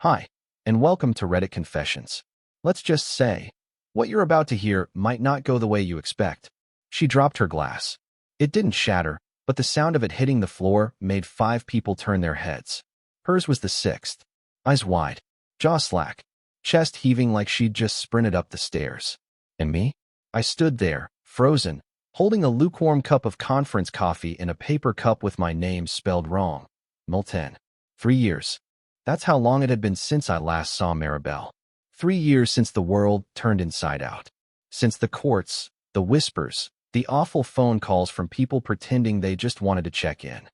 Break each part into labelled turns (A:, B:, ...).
A: Hi, and welcome to Reddit Confessions. Let's just say, what you're about to hear might not go the way you expect. She dropped her glass. It didn't shatter, but the sound of it hitting the floor made 5 people turn their heads. Hers was the 6th. Eyes wide, jaw slack, chest heaving like she'd just sprinted up the stairs. And me? I stood there, frozen, holding a lukewarm cup of conference coffee in a paper cup with my name spelled wrong. Milton. 3 years. That's how long it had been since I last saw Maribel. 3 years since the world turned inside out. Since the courts, the whispers, the awful phone calls from people pretending they just wanted to check in.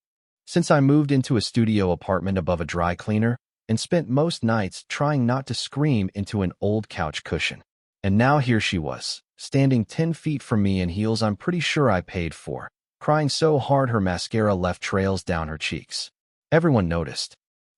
A: Since I moved into a studio apartment above a dry cleaner and spent most nights trying not to scream into an old couch cushion. And now here she was, standing 10 feet from me in heels I'm pretty sure I paid for, crying so hard her mascara left trails down her cheeks. Everyone noticed.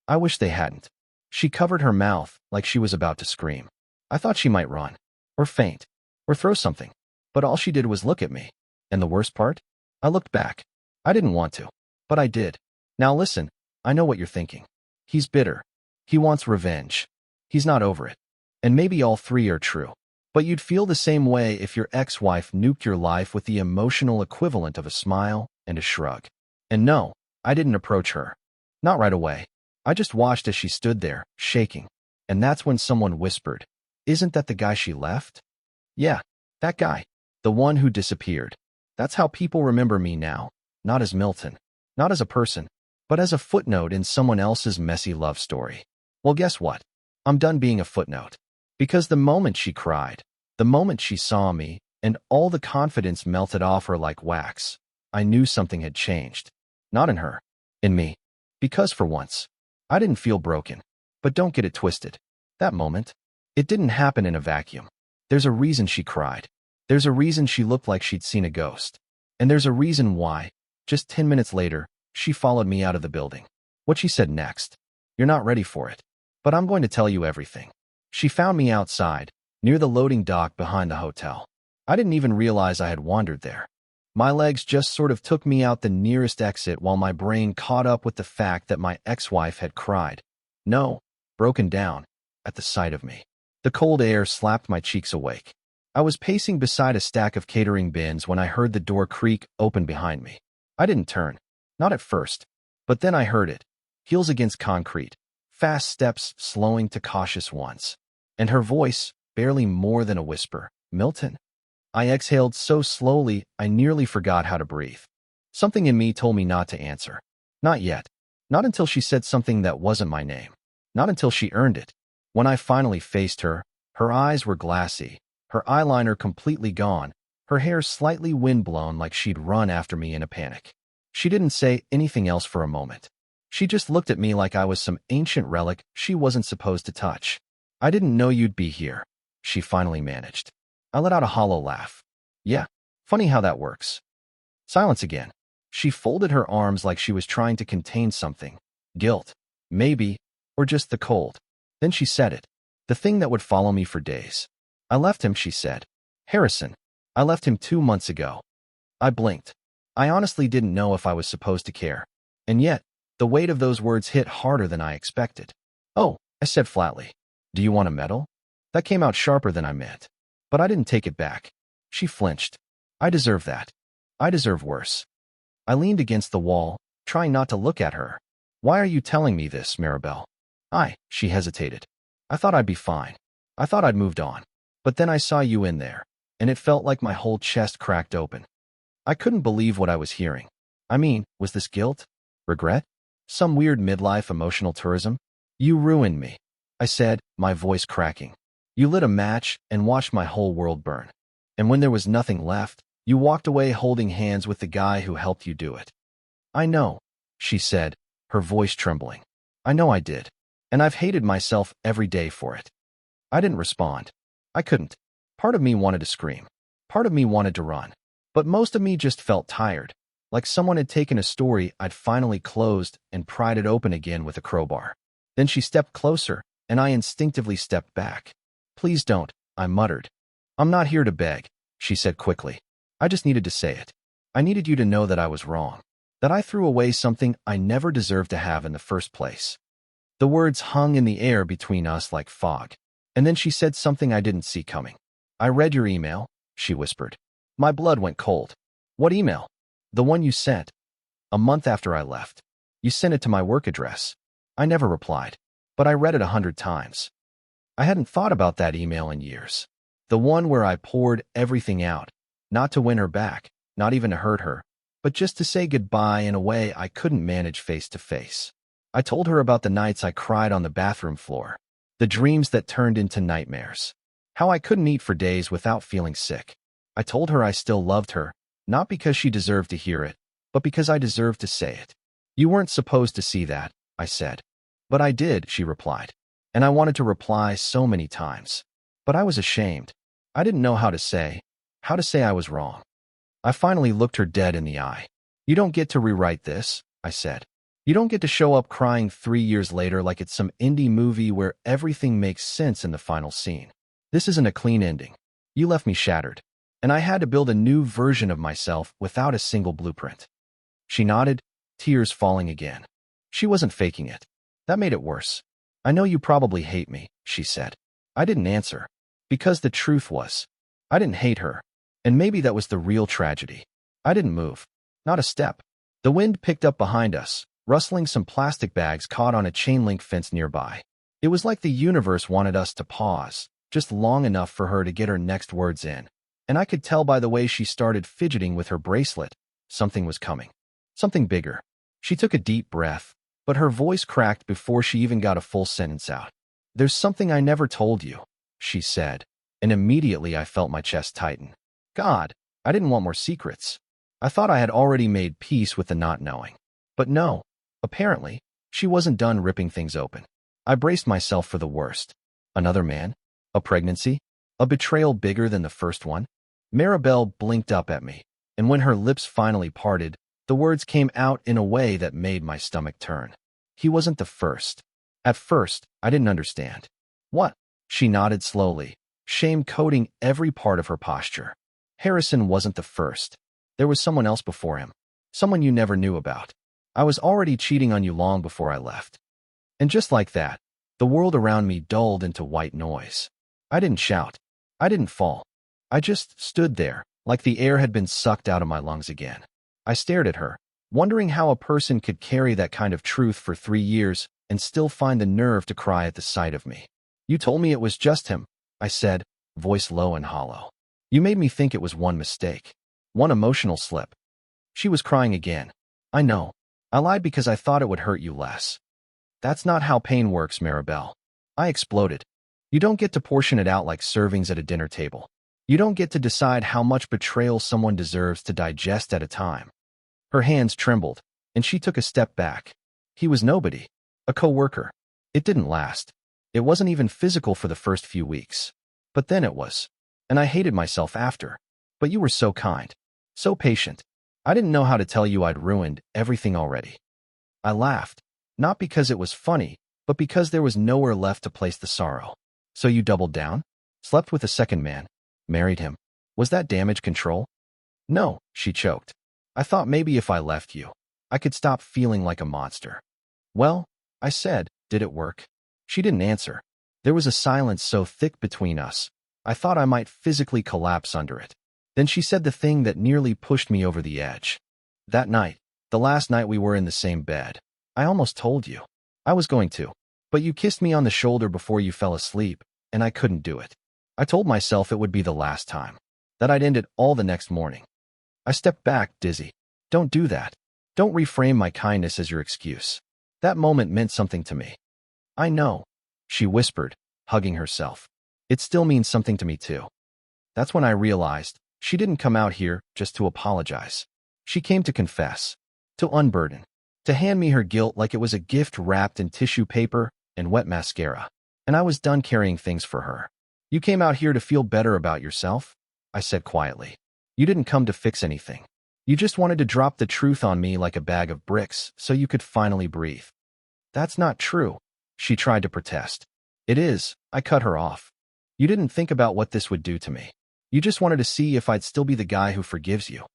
A: I wish they hadn't. She covered her mouth like she was about to scream. I thought she might run, or faint, or throw something, but all she did was look at me. And the worst part? I looked back. I didn't want to, but I did. Now listen, I know what you're thinking. He's bitter. He wants revenge. He's not over it. And maybe all 3 are true. But you'd feel the same way if your ex-wife nuked your life with the emotional equivalent of a smile and a shrug. And no, I didn't approach her. Not right away. I just watched as she stood there, shaking. And that's when someone whispered, "Isn't that the guy she left?" Yeah, that guy. The one who disappeared. That's how people remember me now. Not as Milton. Not as a person. But as a footnote in someone else's messy love story. Well, guess what? I'm done being a footnote. Because the moment she cried, the moment she saw me, and all the confidence melted off her like wax, I knew something had changed. Not in her. In me. Because for once, I didn't feel broken. But don't get it twisted. That moment, it didn't happen in a vacuum. There's a reason she cried. There's a reason she looked like she'd seen a ghost. And there's a reason why, just 10 minutes later, she followed me out of the building. What she said next. You're not ready for it. But I'm going to tell you everything. She found me outside, near the loading dock behind the hotel. I didn't even realize I had wandered there. My legs just sort of took me out the nearest exit while my brain caught up with the fact that my ex-wife had cried. No, broken down, at the sight of me. The cold air slapped my cheeks awake. I was pacing beside a stack of catering bins when I heard the door creak open behind me. I didn't turn. Not at first. But then I heard it. Heels against concrete. Fast steps slowing to cautious ones. And her voice, barely more than a whisper. Milton? I exhaled so slowly, I nearly forgot how to breathe. Something in me told me not to answer. Not yet. Not until she said something that wasn't my name. Not until she earned it. When I finally faced her, her eyes were glassy, her eyeliner completely gone, her hair slightly windblown like she'd run after me in a panic. She didn't say anything else for a moment. She just looked at me like I was some ancient relic she wasn't supposed to touch. I didn't know you'd be here, she finally managed. I let out a hollow laugh. Yeah, funny how that works. Silence again. She folded her arms like she was trying to contain something. Guilt. Maybe. Or just the cold. Then she said it. The thing that would follow me for days. I left him, she said. Harrison. I left him 2 months ago. I blinked. I honestly didn't know if I was supposed to care. And yet, the weight of those words hit harder than I expected. Oh, I said flatly. Do you want a medal? That came out sharper than I meant. But I didn't take it back. She flinched. I deserve that. I deserve worse. I leaned against the wall, trying not to look at her. Why are you telling me this, Maribel? She hesitated. I thought I'd be fine. I thought I'd moved on. But then I saw you in there, and it felt like my whole chest cracked open. I couldn't believe what I was hearing. I mean, was this guilt? Regret? Some weird midlife emotional tourism? You ruined me, I said, my voice cracking. You lit a match and watched my whole world burn. And when there was nothing left, you walked away holding hands with the guy who helped you do it. I know, she said, her voice trembling. I know I did. And I've hated myself every day for it. I didn't respond. I couldn't. Part of me wanted to scream. Part of me wanted to run. But most of me just felt tired, like someone had taken a story I'd finally closed and pried it open again with a crowbar. Then she stepped closer, and I instinctively stepped back. Please don't, I muttered. I'm not here to beg, she said quickly. I just needed to say it. I needed you to know that I was wrong. That I threw away something I never deserved to have in the first place. The words hung in the air between us like fog. And then she said something I didn't see coming. "I read your email," she whispered. My blood went cold. "What email?" "The one you sent. A month after I left. You sent it to my work address." I never replied, but I read it 100 times. I hadn't thought about that email in years. The one where I poured everything out, not to win her back, not even to hurt her, but just to say goodbye in a way I couldn't manage face to face. I told her about the nights I cried on the bathroom floor, the dreams that turned into nightmares, how I couldn't eat for days without feeling sick. I told her I still loved her, not because she deserved to hear it, but because I deserved to say it. "You weren't supposed to see that," I said. "But I did," she replied. And I wanted to reply so many times. But I was ashamed. I didn't know how to say I was wrong. I finally looked her dead in the eye. "You don't get to rewrite this," I said. "You don't get to show up crying 3 years later like it's some indie movie where everything makes sense in the final scene. This isn't a clean ending. You left me shattered, and I had to build a new version of myself without a single blueprint." She nodded, tears falling again. She wasn't faking it. That made it worse. "I know you probably hate me," she said. I didn't answer, because the truth was, I didn't hate her, and maybe that was the real tragedy. I didn't move. Not a step. The wind picked up behind us, rustling some plastic bags caught on a chain-link fence nearby. It was like the universe wanted us to pause, just long enough for her to get her next words in. And I could tell by the way she started fidgeting with her bracelet, something was coming. Something bigger. She took a deep breath, but her voice cracked before she even got a full sentence out. "There's something I never told you," she said, and immediately I felt my chest tighten. God, I didn't want more secrets. I thought I had already made peace with the not knowing. But no, apparently, she wasn't done ripping things open. I braced myself for the worst. Another man? A pregnancy? A betrayal bigger than the first one? Maribel blinked up at me, and when her lips finally parted, the words came out in a way that made my stomach turn. "He wasn't the first." At first, I didn't understand. "What?" She nodded slowly, shame coating every part of her posture. "Harrison wasn't the first. There was someone else before him. Someone you never knew about. I was already cheating on you long before I left." And just like that, the world around me dulled into white noise. I didn't shout. I didn't fall. I just stood there, like the air had been sucked out of my lungs again. I stared at her, wondering how a person could carry that kind of truth for 3 years and still find the nerve to cry at the sight of me. "You told me it was just him," I said, voice low and hollow. "You made me think it was one mistake. One emotional slip." She was crying again. "I know. I lied because I thought it would hurt you less." "That's not how pain works, Maribel." I exploded. "You don't get to portion it out like servings at a dinner table. You don't get to decide how much betrayal someone deserves to digest at a time." Her hands trembled, and she took a step back. "He was nobody. A co-worker. It didn't last. It wasn't even physical for the first few weeks. But then it was. And I hated myself after. But you were so kind. So patient. I didn't know how to tell you I'd ruined everything already." I laughed. Not because it was funny, but because there was nowhere left to place the sorrow. "So you doubled down? Slept with a second man? Married him? Was that damage control?" "No," she choked. "I thought maybe if I left you, I could stop feeling like a monster." "Well," I said, "did it work?" She didn't answer. There was a silence so thick between us, I thought I might physically collapse under it. Then she said the thing that nearly pushed me over the edge. "That night, the last night we were in the same bed, I almost told you. I was going to. But you kissed me on the shoulder before you fell asleep, and I couldn't do it. I told myself it would be the last time. That I'd end it all the next morning." I stepped back, dizzy. "Don't do that. Don't reframe my kindness as your excuse. That moment meant something to me." "I know," she whispered, hugging herself. "It still means something to me too." That's when I realized she didn't come out here just to apologize. She came to confess, to unburden, to hand me her guilt like it was a gift wrapped in tissue paper and wet mascara. And I was done carrying things for her. "You came out here to feel better about yourself?" I said quietly. "You didn't come to fix anything. You just wanted to drop the truth on me like a bag of bricks so you could finally breathe." "That's not true," she tried to protest. "It is," I cut her off. "You didn't think about what this would do to me. You just wanted to see if I'd still be the guy who forgives you."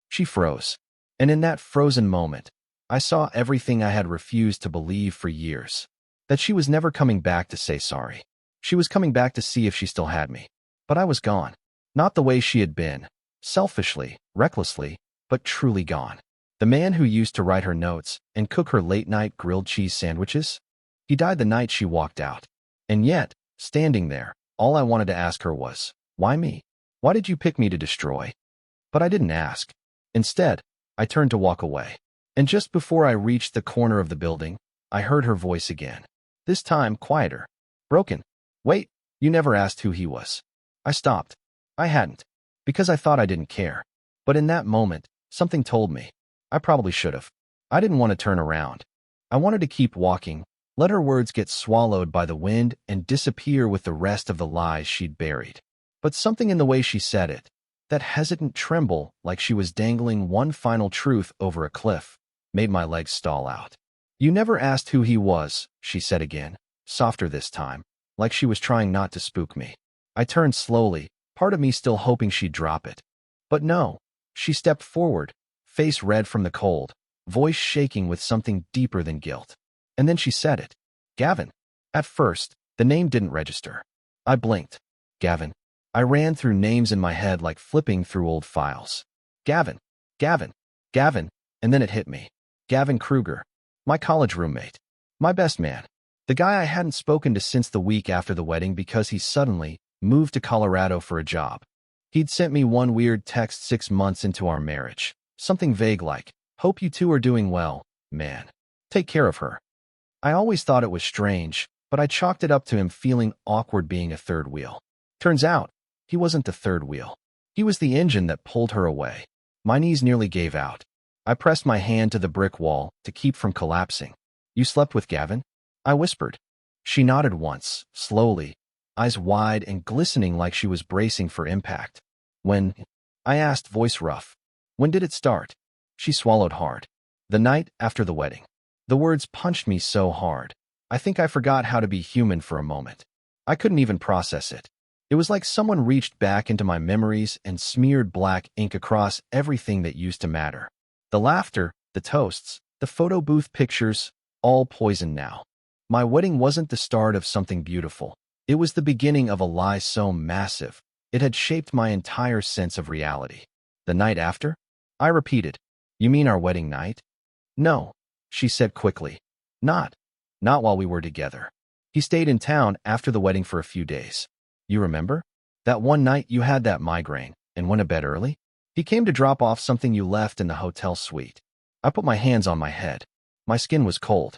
A: She froze. And in that frozen moment, I saw everything I had refused to believe for years. that she was never coming back to say sorry. She was coming back to see if she still had me. But I was gone. Not the way she had been. Selfishly, recklessly, but truly gone. The man who used to write her notes and cook her late-night grilled cheese sandwiches? He died the night she walked out. And yet, standing there, all I wanted to ask her was, why me? Why did you pick me to destroy? But I didn't ask. Instead, I turned to walk away. And just before I reached the corner of the building, I heard her voice again. This time, quieter. Broken. Wait, you never asked who he was. I stopped. I hadn't. Because I thought I didn't care. But in that moment, something told me. I probably should have. I didn't want to turn around. I wanted to keep walking, let her words get swallowed by the wind and disappear with the rest of the lies she'd buried. But something in the way she said it, that hesitant tremble like she was dangling one final truth over a cliff, made my legs stall out. You never asked who he was, she said again, softer this time, like she was trying not to spook me. I turned slowly, part of me still hoping she'd drop it. But no, she stepped forward, face red from the cold, voice shaking with something deeper than guilt. And then she said it. Gavin. At first, the name didn't register. I blinked. Gavin. I ran through names in my head like flipping through old files. Gavin. Gavin. Gavin. And then it hit me. Gavin Kruger. My college roommate. My best man. The guy I hadn't spoken to since the week after the wedding because he suddenly moved to Colorado for a job. He'd sent me one weird text 6 months into our marriage. Something vague like, hope you two are doing well, man. Take care of her. I always thought it was strange, but I chalked it up to him feeling awkward being a third wheel. Turns out, he wasn't the third wheel. He was the engine that pulled her away. My knees nearly gave out. I pressed my hand to the brick wall to keep from collapsing. You slept with Gavin? I whispered. She nodded once, slowly, eyes wide and glistening like she was bracing for impact. When? I asked, voice rough. When did it start? She swallowed hard. The night after the wedding. The words punched me so hard. I think I forgot how to be human for a moment. I couldn't even process it. It was like someone reached back into my memories and smeared black ink across everything that used to matter. The laughter, the toasts, the photo booth pictures, all poison now. My wedding wasn't the start of something beautiful. It was the beginning of a lie so massive, it had shaped my entire sense of reality. The night after? I repeated. You mean our wedding night? No, she said quickly. Not while we were together. He stayed in town after the wedding for a few days. You remember? That one night you had that migraine and went to bed early? He came to drop off something you left in the hotel suite. I put my hands on my head. My skin was cold.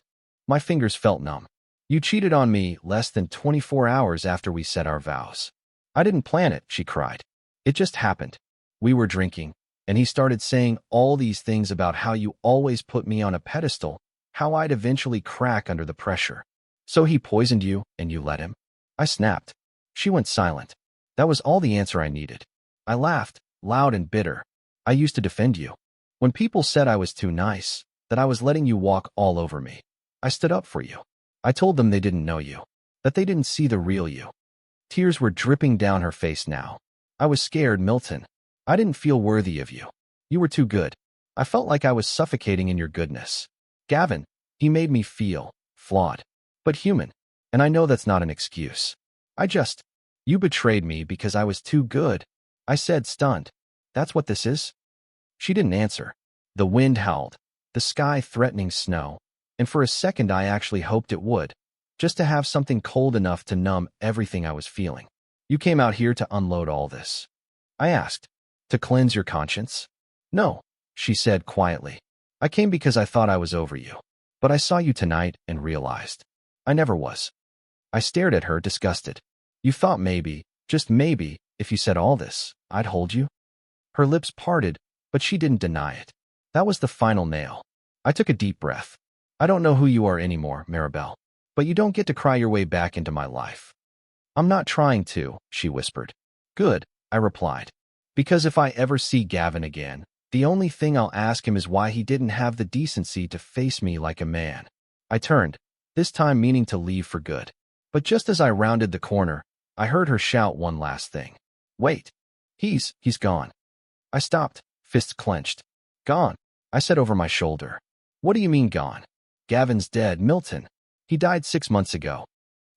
A: My fingers felt numb. You cheated on me less than 24 hours after we said our vows. I didn't plan it, she cried. It just happened. We were drinking, and he started saying all these things about how you always put me on a pedestal, how I'd eventually crack under the pressure. So he poisoned you, and you let him? I snapped. She went silent. That was all the answer I needed. I laughed, loud and bitter. I used to defend you. When people said I was too nice, that I was letting you walk all over me, I stood up for you. I told them they didn't know you, that they didn't see the real you. Tears were dripping down her face now. I was scared, Milton. I didn't feel worthy of you. You were too good. I felt like I was suffocating in your goodness. Gavin, he made me feel flawed, but human. And I know that's not an excuse. You betrayed me because I was too good. I said, stunned. That's what this is? She didn't answer. The wind howled, the sky threatening snow, and for a second I actually hoped it would, just to have something cold enough to numb everything I was feeling. You came out here to unload all this. I asked. To cleanse your conscience? No, she said quietly. I came because I thought I was over you. But I saw you tonight and realized. I never was. I stared at her, disgusted. You thought maybe, just maybe, if you said all this, I'd hold you? Her lips parted, but she didn't deny it. That was the final nail. I took a deep breath. I don't know who you are anymore, Maribel, but you don't get to cry your way back into my life. I'm not trying to, she whispered. Good, I replied. Because if I ever see Gavin again, the only thing I'll ask him is why he didn't have the decency to face me like a man. I turned, this time meaning to leave for good. But just as I rounded the corner, I heard her shout one last thing. Wait. He's gone. I stopped, fists clenched. Gone, I said over my shoulder. What do you mean gone? Gavin's dead, Milton. He died 6 months ago.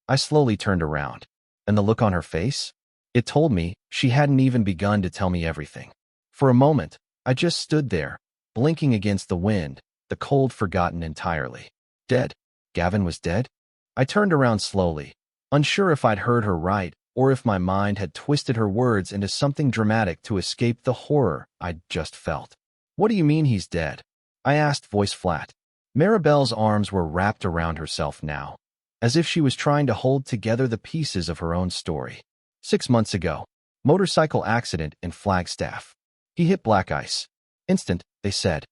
A: I slowly turned around. And the look on her face? It told me she hadn't even begun to tell me everything. For a moment, I just stood there, blinking against the wind, the cold forgotten entirely. Dead? Gavin was dead? I turned around slowly, unsure if I'd heard her right or if my mind had twisted her words into something dramatic to escape the horror I'd just felt. What do you mean he's dead? I asked, voice flat. Maribel's arms were wrapped around herself now, as if she was trying to hold together the pieces of her own story. 6 months ago, motorcycle accident in Flagstaff. He hit black ice. Instant, they said.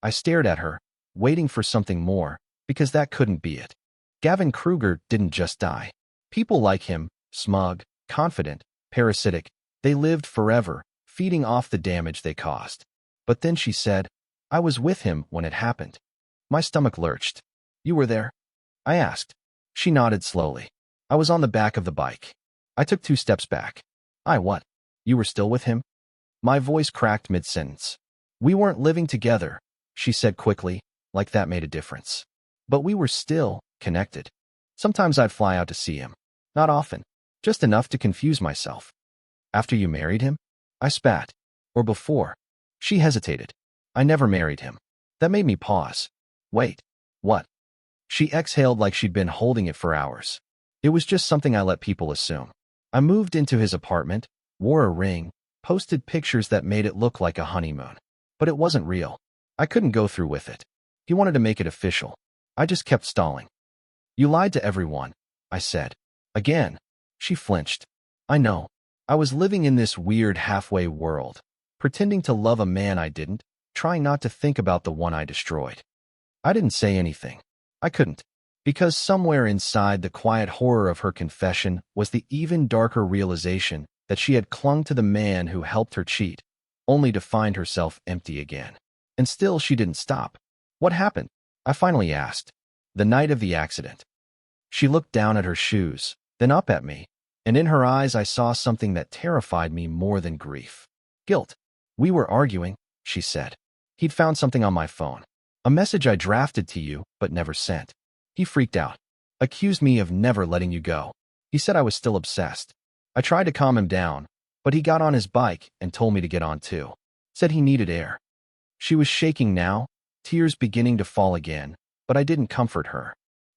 A: I stared at her, waiting for something more, because that couldn't be it. Gavin Kruger didn't just die. People like him, smug, confident, parasitic, they lived forever, feeding off the damage they caused. But then she said, I was with him when it happened. My stomach lurched. You were there? I asked. She nodded slowly. I was on the back of the bike. I took 2 steps back. What? You were still with him? My voice cracked mid-sentence. We weren't living together, she said quickly, like that made a difference. But we were still connected. Sometimes I'd fly out to see him. Not often. Just enough to confuse myself. After you married him? I spat. Or before? She hesitated. I never married him. That made me pause. Wait. What? She exhaled like she'd been holding it for hours. It was just something I let people assume. I moved into his apartment, wore a ring, posted pictures that made it look like a honeymoon. But it wasn't real. I couldn't go through with it. He wanted to make it official. I just kept stalling. You lied to everyone, I said. Again. She flinched. I know. I was living in this weird halfway world, pretending to love a man I didn't, trying not to think about the one I destroyed. I didn't say anything. I couldn't. Because somewhere inside the quiet horror of her confession was the even darker realization that she had clung to the man who helped her cheat, only to find herself empty again. And still she didn't stop. What happened? I finally asked. The night of the accident. She looked down at her shoes, then up at me, and in her eyes I saw something that terrified me more than grief. Guilt. We were arguing, she said. He'd found something on my phone. A message I drafted to you, but never sent. He freaked out. Accused me of never letting you go. He said I was still obsessed. I tried to calm him down, but he got on his bike and told me to get on too. Said he needed air. She was shaking now, tears beginning to fall again, but I didn't comfort her.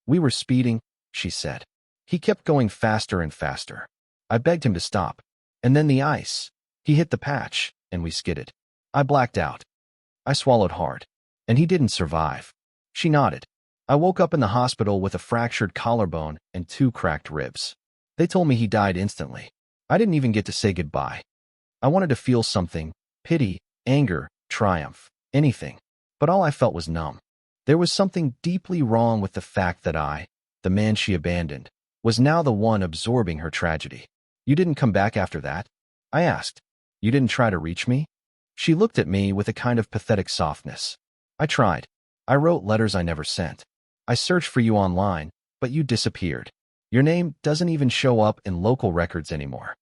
A: We were speeding, she said. He kept going faster and faster. I begged him to stop. And then the ice. He hit the patch, and we skidded. I blacked out. I swallowed hard. And he didn't survive. She nodded. I woke up in the hospital with a fractured collarbone and 2 cracked ribs. They told me he died instantly. I didn't even get to say goodbye. I wanted to feel something, pity, anger, triumph, anything. But all I felt was numb. There was something deeply wrong with the fact that I, the man she abandoned, was now the one absorbing her tragedy. You didn't come back after that? I asked. You didn't try to reach me? She looked at me with a kind of pathetic softness. I tried. I wrote letters I never sent. I searched for you online, but you disappeared. Your name doesn't even show up in local records anymore.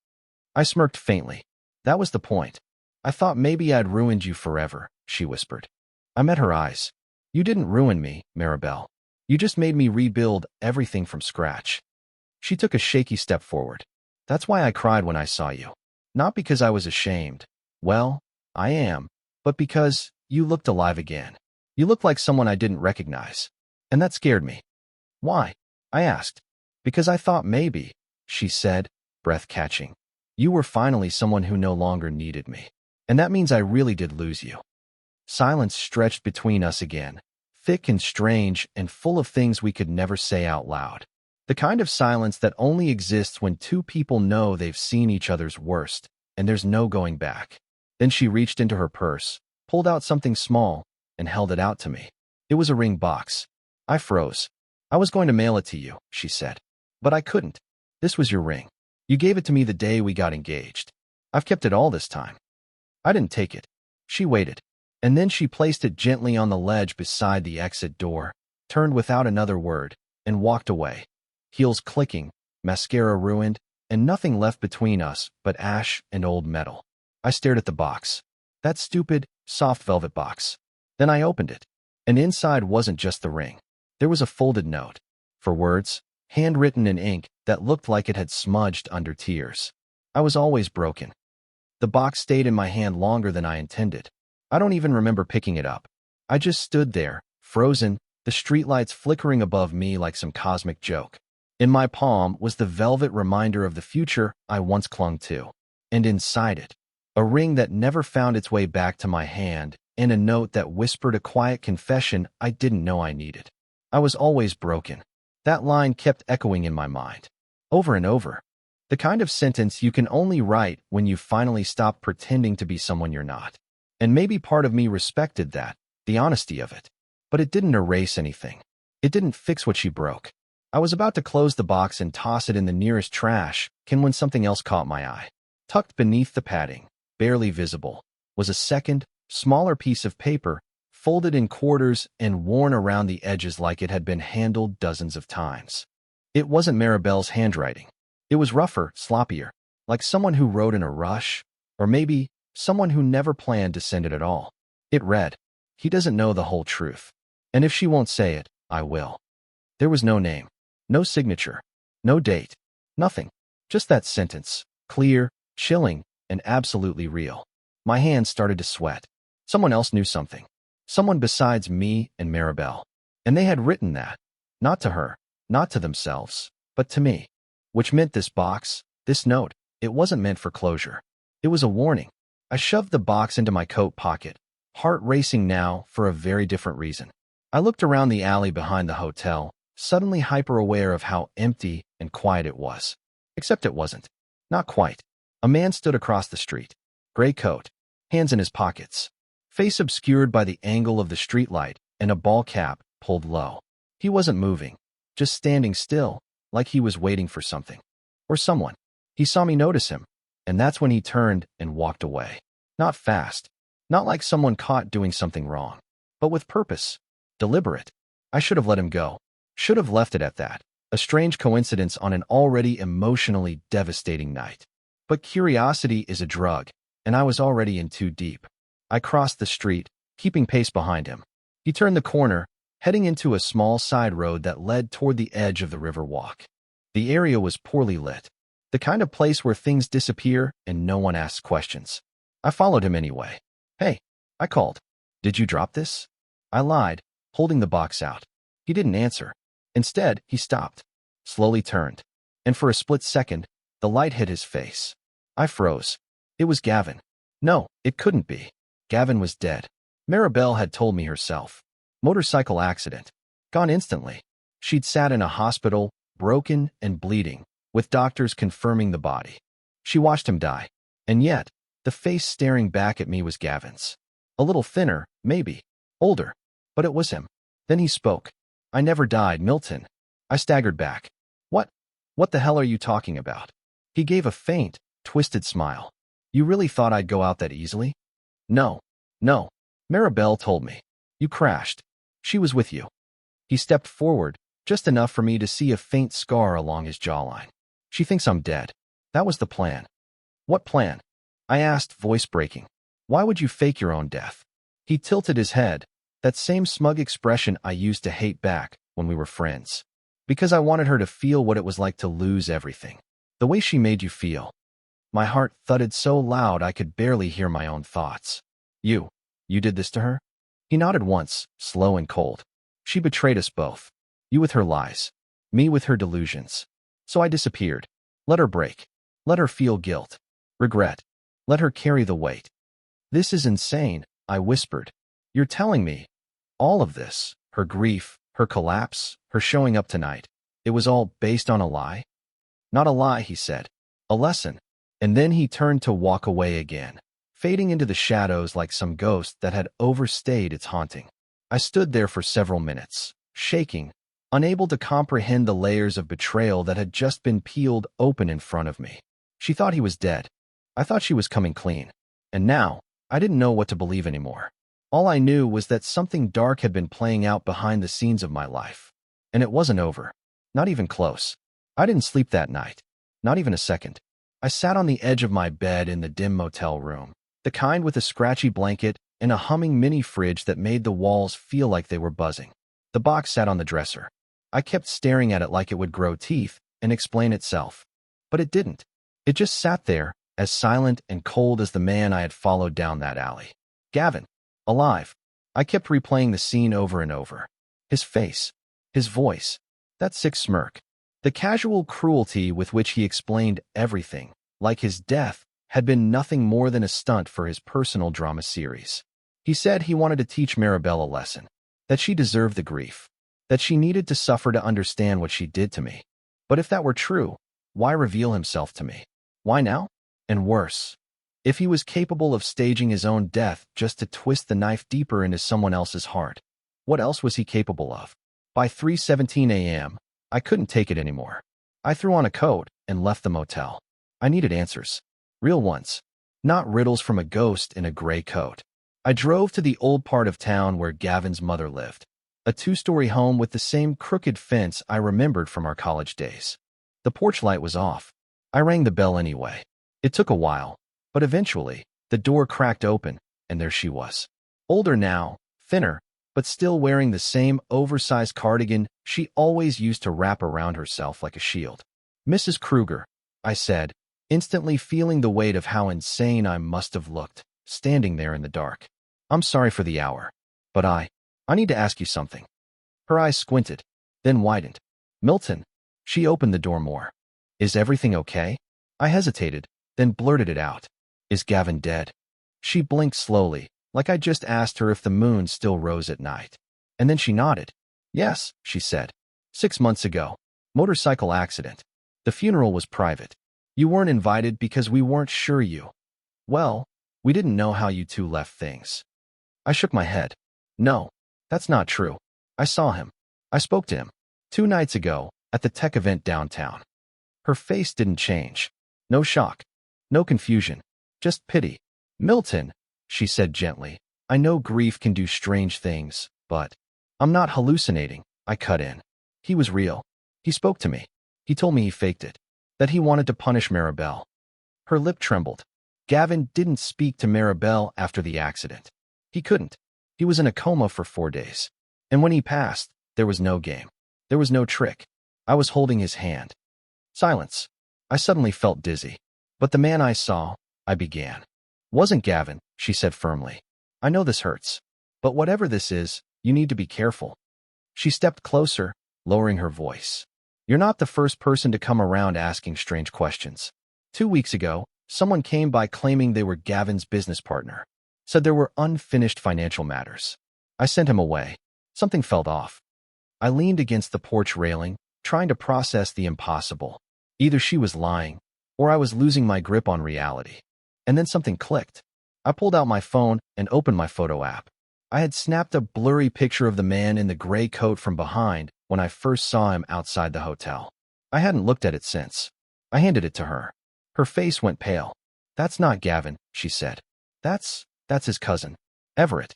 A: I smirked faintly. That was the point. I thought maybe I'd ruined you forever, she whispered. I met her eyes. You didn't ruin me, Maribel. You just made me rebuild everything from scratch. She took a shaky step forward. That's why I cried when I saw you. Not because I was ashamed. Well, I am. But because you looked alive again. You looked like someone I didn't recognize. And that scared me. Why? I asked. Because I thought maybe, she said, breath catching. You were finally someone who no longer needed me. And that means I really did lose you. Silence stretched between us again, thick and strange and full of things we could never say out loud. The kind of silence that only exists when 2 people know they've seen each other's worst, and there's no going back. Then she reached into her purse, pulled out something small, and held it out to me. It was a ring box. I froze. I was going to mail it to you, she said. But I couldn't. This was your ring. You gave it to me the day we got engaged. I've kept it all this time. I didn't take it. She waited. And then she placed it gently on the ledge beside the exit door, turned without another word, and walked away. Heels clicking, mascara ruined, and nothing left between us but ash and old metal. I stared at the box. That stupid, soft velvet box. Then I opened it. And inside wasn't just the ring. There was a folded note. for words, handwritten in ink that looked like it had smudged under tears. I was always broken. The box stayed in my hand longer than I intended. I don't even remember picking it up. I just stood there, frozen, the streetlights flickering above me like some cosmic joke. In my palm was the velvet reminder of the future I once clung to. And inside it, a ring that never found its way back to my hand, and a note that whispered a quiet confession I didn't know I needed. I was always broken. That line kept echoing in my mind, over and over. The kind of sentence you can only write when you finally stop pretending to be someone you're not. And maybe part of me respected that, the honesty of it. But it didn't erase anything. It didn't fix what she broke. I was about to close the box and toss it in the nearest trash can when something else caught my eye. Tucked beneath the padding, barely visible, was a second, smaller piece of paper, folded in quarters and worn around the edges like it had been handled dozens of times. It wasn't Maribel's handwriting. It was rougher, sloppier, like someone who wrote in a rush, or maybe someone who never planned to send it at all. It read, "He doesn't know the whole truth. And if she won't say it, I will." There was no name, no signature, no date, nothing. Just that sentence, clear, chilling, and absolutely real. My hands started to sweat. Someone else knew something. Someone besides me and Maribel. And they had written that. Not to her, not to themselves, but to me. Which meant this box, this note, it wasn't meant for closure. It was a warning. I shoved the box into my coat pocket, heart racing now for a very different reason. I looked around the alley behind the hotel, suddenly hyper-aware of how empty and quiet it was. Except it wasn't. Not quite. A man stood across the street. Gray coat, hands in his pockets, face obscured by the angle of the streetlight, and a ball cap pulled low. He wasn't moving, just standing still, like he was waiting for something. Or someone. He saw me notice him, and that's when he turned and walked away. Not fast. Not like someone caught doing something wrong. But with purpose. Deliberate. I should have let him go. Should have left it at that. A strange coincidence on an already emotionally devastating night. But curiosity is a drug, and I was already in too deep. I crossed the street, keeping pace behind him. He turned the corner, heading into a small side road that led toward the edge of the river walk. The area was poorly lit, the kind of place where things disappear and no one asks questions. I followed him anyway. "Hey," I called. "Did you drop this?" I lied, holding the box out. He didn't answer. Instead, he stopped, slowly turned, and for a split second, the light hit his face. I froze. It was Gavin. No, it couldn't be. Gavin was dead. Maribel had told me herself. Motorcycle accident. Gone instantly. She'd sat in a hospital, broken and bleeding, with doctors confirming the body. She watched him die. And yet, the face staring back at me was Gavin's. A little thinner, maybe. Older. But it was him. Then he spoke. "I never died, Milton." I staggered back. What the hell are you talking about?" He gave a faint, twisted smile. "You really thought I'd go out that easily?" No. Maribel told me. You crashed. She was with you." He stepped forward, just enough for me to see a faint scar along his jawline. "She thinks I'm dead. That was the plan." "What plan?" I asked, voice breaking. "Why would you fake your own death?" He tilted his head, that same smug expression I used to hate back when we were friends. "Because I wanted her to feel what it was like to lose everything. The way she made you feel." My heart thudded so loud I could barely hear my own thoughts. You did this to her?" He nodded once, slow and cold. "She betrayed us both. You with her lies. Me with her delusions. So I disappeared. Let her break. Let her feel guilt. Regret. Let her carry the weight." "This is insane," I whispered. "You're telling me all of this, her grief, her collapse, her showing up tonight, it was all based on a lie?" "Not a lie," he said. "A lesson." And then he turned to walk away again, fading into the shadows like some ghost that had overstayed its haunting. I stood there for several minutes, shaking, unable to comprehend the layers of betrayal that had just been peeled open in front of me. She thought he was dead. I thought she was coming clean. And now, I didn't know what to believe anymore. All I knew was that something dark had been playing out behind the scenes of my life. And it wasn't over. Not even close. I didn't sleep that night. Not even a second. I sat on the edge of my bed in the dim motel room, the kind with a scratchy blanket and a humming mini fridge that made the walls feel like they were buzzing. The box sat on the dresser. I kept staring at it like it would grow teeth and explain itself. But it didn't. It just sat there, as silent and cold as the man I had followed down that alley. Gavin. Alive. I kept replaying the scene over and over. His face. His voice. That sick smirk. The casual cruelty with which he explained everything, like his death, had been nothing more than a stunt for his personal drama series. He said he wanted to teach Maribel a lesson, that she deserved the grief, that she needed to suffer to understand what she did to me. But if that were true, why reveal himself to me? Why now? And worse, if he was capable of staging his own death just to twist the knife deeper into someone else's heart, what else was he capable of? By 3:17 a.m., I couldn't take it anymore. I threw on a coat and left the motel. I needed answers. Real ones. Not riddles from a ghost in a gray coat. I drove to the old part of town where Gavin's mother lived. A 2-story home with the same crooked fence I remembered from our college days. The porch light was off. I rang the bell anyway. It took a while, but eventually, the door cracked open, and there she was. Older now, thinner, but still wearing the same oversized cardigan she always used to wrap around herself like a shield. "Mrs. Kruger," I said, instantly feeling the weight of how insane I must have looked, standing there in the dark. "I'm sorry for the hour, but I need to ask you something." Her eyes squinted, then widened. "Milton." She opened the door more. "Is everything okay?" I hesitated, then blurted it out. "Is Gavin dead?" She blinked slowly, like I just asked her if the moon still rose at night. And then she nodded. "Yes," she said. 6 months ago. Motorcycle accident. The funeral was private. You weren't invited because we weren't sure you. Well, we didn't know how you two left things." I shook my head. "No, that's not true. I saw him. I spoke to him. 2 nights ago, at the tech event downtown." Her face didn't change. No shock. No confusion. Just pity. "Milton," she said gently, "I know grief can do strange things, but I'm not hallucinating," I cut in. "He was real. He spoke to me. He told me he faked it, that he wanted to punish Maribel." Her lip trembled. Gavin didn't speak to Maribel after the accident. He couldn't. He was in a coma for 4 days. And when he passed, there was no game. There was no trick. I was holding his hand. Silence. I suddenly felt dizzy. "But the man I saw," I began. "Wasn't Gavin," she said firmly. "I know this hurts. But whatever this is, you need to be careful." She stepped closer, lowering her voice. "You're not the first person to come around asking strange questions. 2 weeks ago, someone came by claiming they were Gavin's business partner. Said there were unfinished financial matters. I sent him away. Something felt off." I leaned against the porch railing, trying to process the impossible. Either she was lying, or I was losing my grip on reality. And then something clicked. I pulled out my phone and opened my photo app. I had snapped a blurry picture of the man in the gray coat from behind when I first saw him outside the hotel. I hadn't looked at it since. I handed it to her. Her face went pale. "That's not Gavin," she said. That's his cousin, Everett."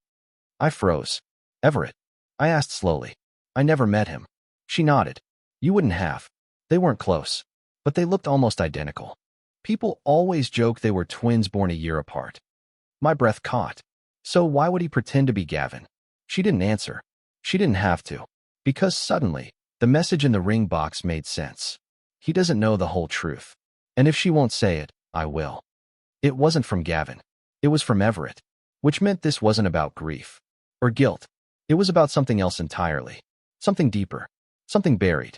A: I froze. "Everett?" I asked slowly. "I never met him." She nodded. "You wouldn't have. They weren't close. But they looked almost identical. People always joke they were twins born a year apart." My breath caught. So why would he pretend to be Gavin? She didn't answer. She didn't have to. Because suddenly, the message in the ring box made sense. He doesn't know the whole truth. And if she won't say it, I will. It wasn't from Gavin. It was from Everett. Which meant this wasn't about grief. Or guilt. It was about something else entirely. Something deeper. Something buried.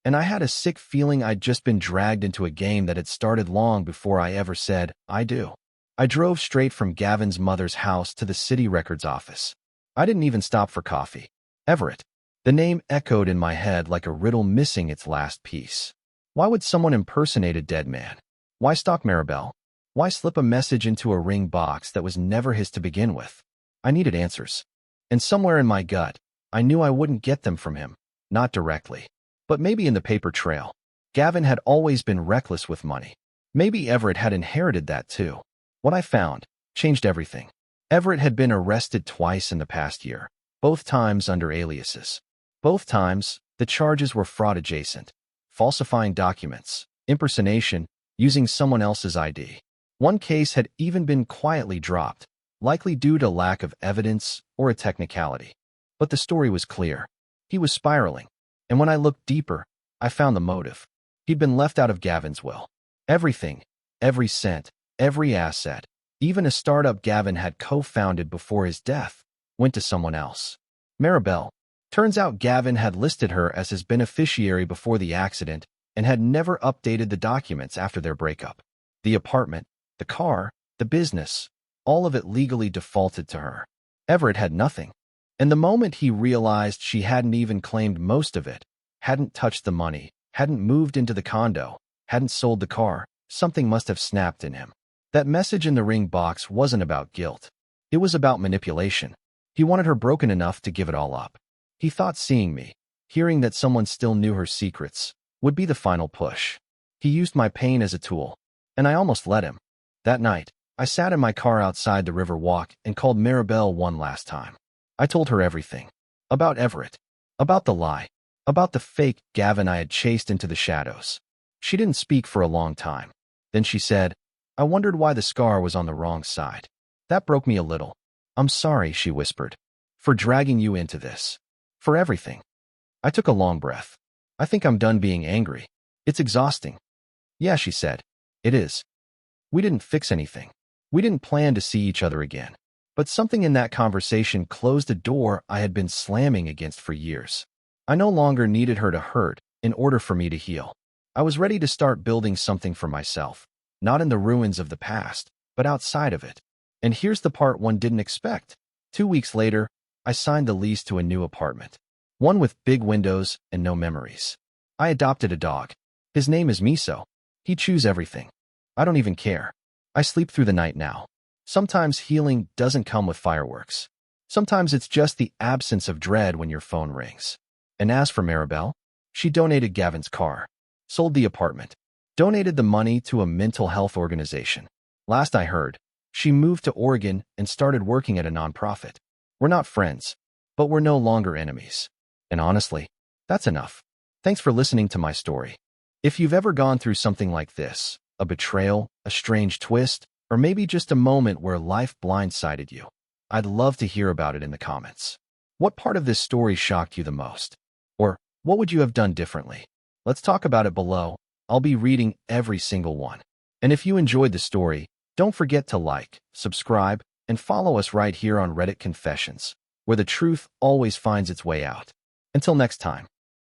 A: And I had a sick feeling I'd just been dragged into a game that had started long before I ever said, "I do." I drove straight from Gavin's mother's house to the city records office. I didn't even stop for coffee. Everett. The name echoed in my head like a riddle missing its last piece. Why would someone impersonate a dead man? Why stalk Maribel? Why slip a message into a ring box that was never his to begin with? I needed answers. And somewhere in my gut, I knew I wouldn't get them from him. Not directly. But maybe in the paper trail. Gavin had always been reckless with money. Maybe Everett had inherited that too. What I found changed everything. Everett had been arrested twice in the past year, both times under aliases. Both times, the charges were fraud adjacent, falsifying documents, impersonation, using someone else's ID. One case had even been quietly dropped, likely due to lack of evidence or a technicality. But the story was clear. He was spiraling. And when I looked deeper, I found the motive. He'd been left out of Gavin's will. Everything, every cent, every asset, even a startup Gavin had co-founded before his death, went to someone else. Maribel. Turns out Gavin had listed her as his beneficiary before the accident and had never updated the documents after their breakup. The apartment, the car, the business, all of it legally defaulted to her. Everett had nothing. And the moment he realized she hadn't even claimed most of it, hadn't touched the money, hadn't moved into the condo, hadn't sold the car, something must have snapped in him. That message in the ring box wasn't about guilt. It was about manipulation. He wanted her broken enough to give it all up. He thought seeing me, hearing that someone still knew her secrets, would be the final push. He used my pain as a tool, and I almost let him. That night, I sat in my car outside the river walk and called Maribel one last time. I told her everything. About Everett. About the lie. About the fake Gavin I had chased into the shadows. She didn't speak for a long time. Then she said, "I wondered why the scar was on the wrong side." That broke me a little. "I'm sorry," she whispered, "for dragging you into this. For everything." I took a long breath. "I think I'm done being angry. It's exhausting." "Yeah," she said. "It is. We didn't fix anything. We didn't plan to see each other again. But something in that conversation closed a door I had been slamming against for years. I no longer needed her to hurt in order for me to heal. I was ready to start building something for myself, not in the ruins of the past, but outside of it. And here's the part one didn't expect. 2 weeks later, I signed the lease to a new apartment. One with big windows and no memories. I adopted a dog. His name is Miso. He chews everything. I don't even care. I sleep through the night now. Sometimes healing doesn't come with fireworks. Sometimes it's just the absence of dread when your phone rings. And as for Maribel, she donated Gavin's car, sold the apartment, donated the money to a mental health organization. Last I heard, she moved to Oregon and started working at a nonprofit. We're not friends, but we're no longer enemies. And honestly, that's enough. Thanks for listening to my story. If you've ever gone through something like this, a betrayal, a strange twist, or maybe just a moment where life blindsided you, I'd love to hear about it in the comments. What part of this story shocked you the most? Or what would you have done differently? Let's talk about it below. I'll be reading every single one. And if you enjoyed the story, don't forget to like, subscribe, and follow us right here on Reddit Confessions, where the truth always finds its way out. Until next time.